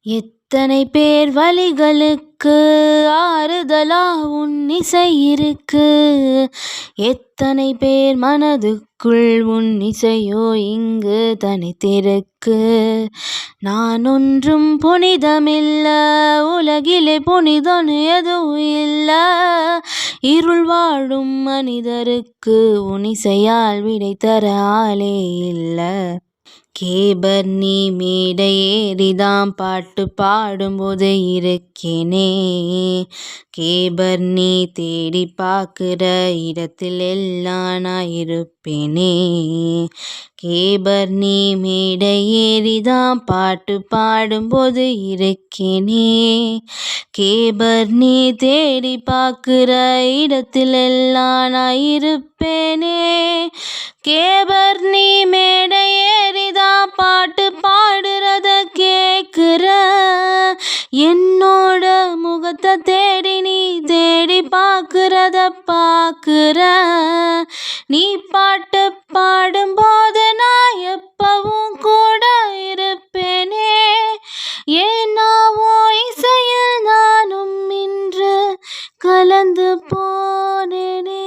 எத்தனை பேர் வலிகளுக்கு ஆறுதலா உன் இசை இருக்கு. எத்தனை பேர் மனதுக்குள் உன் இசையோ இங்கு தனித்திருக்கு. நான் ஒன்றும் புனிதமில்ல, உலகிலே புனிதம் எதுவும் இல்ல. இருள் வாழும் மனிதருக்கு உன் இசையால் விடை தர ஆளே இல்ல. கேபர்னி மேடை ஏறிதாம் பாட்டு பாடும்போது இருக்கேனே. கேபர்னி தேடி பார்க்குற இடத்தில் எல்லாம் நான் இருப்பேனே. கேபர்னி மேடை ஏறிதாம் பாட்டு பாடும்போது இருக்கேனே. கேபர்னி தேடி பார்க்குற இடத்தில் எல்லாம் நான் இருப்பேனே. கேபர்னி மேடை ஏறிதான் பாட்டு பாடுறத கேட்குற. என்னோட முகத்தை தேடி நீ தேடி பார்க்குறத பார்க்குற. நீ பாட்டு பாடும்போது நான் எப்பவும் கூட இருப்பேனே. ஏன்னா உன் இசையில் நானும் இன்று கலந்து போனேனே.